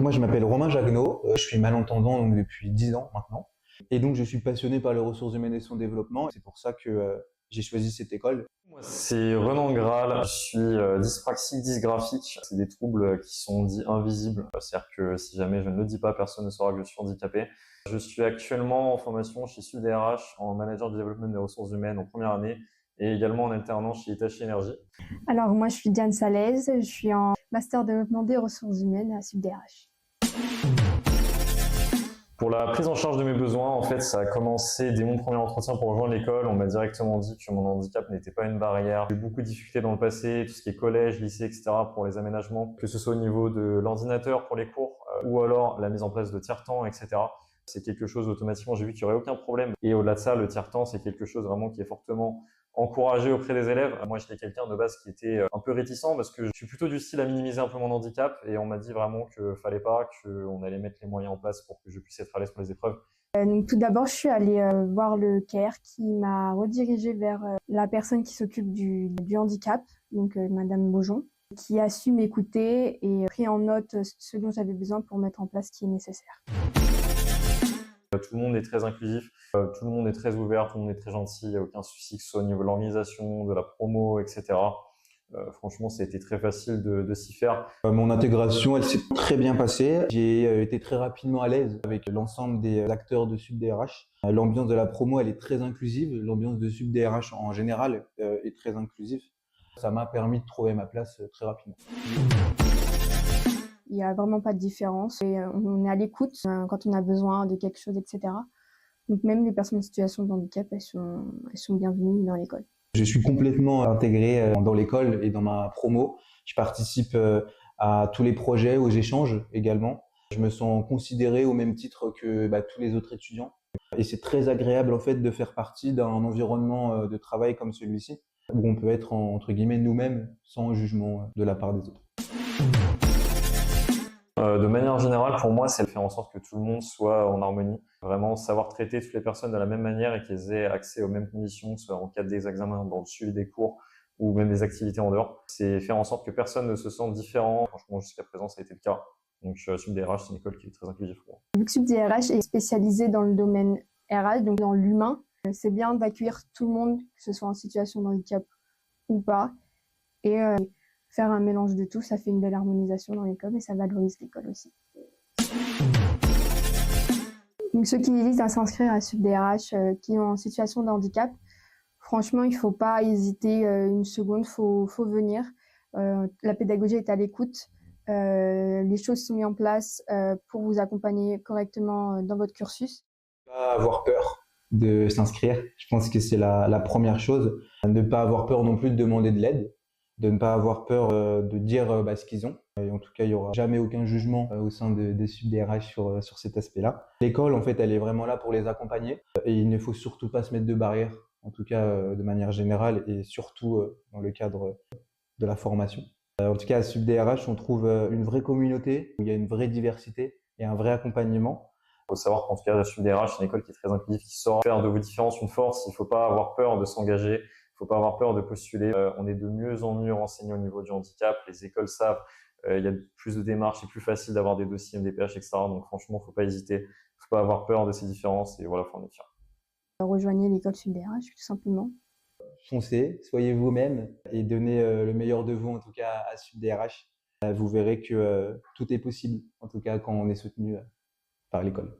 Moi, je m'appelle Romain Jagneau, je suis malentendant donc depuis 10 ans maintenant. Et donc, je suis passionné par les ressources humaines et son développement. C'est pour ça que j'ai choisi cette école. Moi, c'est Renan Graal, je suis dyspraxique dysgraphique. C'est des troubles qui sont dits invisibles. C'est-à-dire que si jamais je ne le dis pas, personne ne saura que je suis handicapé. Je suis actuellement en formation chez SUDRH en manager du développement des ressources humaines en première année et également en alternance chez Hitachi Energy. Alors moi je suis Diane Salaise, je suis en master développement des ressources humaines à SUDRH. Pour la prise en charge de mes besoins, en fait, ça a commencé dès mon premier entretien pour rejoindre l'école. On m'a directement dit que mon handicap n'était pas une barrière. J'ai eu beaucoup de difficultés dans le passé, tout ce qui est collège, lycée, etc. pour les aménagements, que ce soit au niveau de l'ordinateur pour les cours ou alors la mise en place de tiers-temps, etc. C'est quelque chose automatiquement, j'ai vu qu'il n'y aurait aucun problème. Et au-delà de ça, le tiers-temps, c'est quelque chose vraiment qui est fortement encouragé auprès des élèves. Moi, j'étais quelqu'un de base qui était un peu réticent parce que je suis plutôt du style à minimiser un peu mon handicap et on m'a dit vraiment qu'il fallait pas, qu'on allait mettre les moyens en place pour que je puisse être à l'aise pour les épreuves. Donc tout d'abord, je suis allée voir le CARE qui m'a redirigée vers la personne qui s'occupe du handicap, donc Madame Beaujon, qui a su m'écouter et pris en note ce dont j'avais besoin pour mettre en place ce qui est nécessaire. Tout le monde est très inclusif, tout le monde est très ouvert, tout le monde est très gentil, il n'y a aucun souci que ce soit au niveau de l'organisation, de la promo, etc. Franchement, ça a été très facile de s'y faire. Mon intégration, elle s'est très bien passée. J'ai été très rapidement à l'aise avec l'ensemble des acteurs de SUDRH. L'ambiance de la promo, elle est très inclusive. L'ambiance de SUDRH en général est très inclusive. Ça m'a permis de trouver ma place très rapidement. Il n'y a vraiment pas de différence et on est à l'écoute quand on a besoin de quelque chose, etc. Donc même les personnes en situation de handicap, elles sont bienvenues dans l'école. Je suis complètement intégré dans l'école et dans ma promo. Je participe à tous les projets, aux échanges également. Je me sens considéré au même titre que tous les autres étudiants. Et c'est très agréable en fait de faire partie d'un environnement de travail comme celui-ci, où on peut être entre guillemets nous-mêmes sans jugement de la part des autres. De manière générale, pour moi, c'est de faire en sorte que tout le monde soit en harmonie. Vraiment savoir traiter toutes les personnes de la même manière et qu'elles aient accès aux mêmes conditions, soit en cadre des examens, dans le suivi des cours ou même des activités en dehors. C'est faire en sorte que personne ne se sente différent. Franchement, jusqu'à présent, ça a été le cas. Donc, SUDRH, c'est une école qui est très inclusive pour moi. Vu que SUDRH est spécialisé dans le domaine RH, donc dans l'humain, c'est bien d'accueillir tout le monde, que ce soit en situation de handicap ou pas, et faire un mélange de tout, ça fait une belle harmonisation dans l'école et ça valorise l'école aussi. Donc ceux qui hésitent à s'inscrire à SUDRH, qui sont en situation de handicap, franchement, il ne faut pas hésiter une seconde, faut venir. La pédagogie est à l'écoute. Les choses sont mises en place pour vous accompagner correctement dans votre cursus. Pas avoir peur de s'inscrire, je pense que c'est la première chose. Ne pas avoir peur non plus de demander de l'aide, de ne pas avoir peur de dire ce qu'ils ont. Et en tout cas, il n'y aura jamais aucun jugement au sein des SUDRH sur cet aspect-là. L'école, en fait, elle est vraiment là pour les accompagner et il ne faut surtout pas se mettre de barrières, en tout cas de manière générale et surtout dans le cadre de la formation. En tout cas, à SUDRH, on trouve une vraie communauté où il y a une vraie diversité et un vrai accompagnement. Il faut savoir qu'en tout cas, la SUDRH, c'est une école qui est très inclusive, qui saura faire de vos différences une force. Il ne faut pas avoir peur de s'engager, il ne faut pas avoir peur de postuler. On est de mieux en mieux renseigné au niveau du handicap. Les écoles savent, il y a plus de démarches, c'est plus facile d'avoir des dossiers MDPH, etc. Donc franchement, il ne faut pas hésiter, il ne faut pas avoir peur de ces différences et voilà, il faut en être fier. Rejoignez l'école SUDRH, tout simplement. Foncez, soyez vous-même et donnez le meilleur de vous, en tout cas à SUDRH. Vous verrez que tout est possible, en tout cas quand on est soutenu par l'école.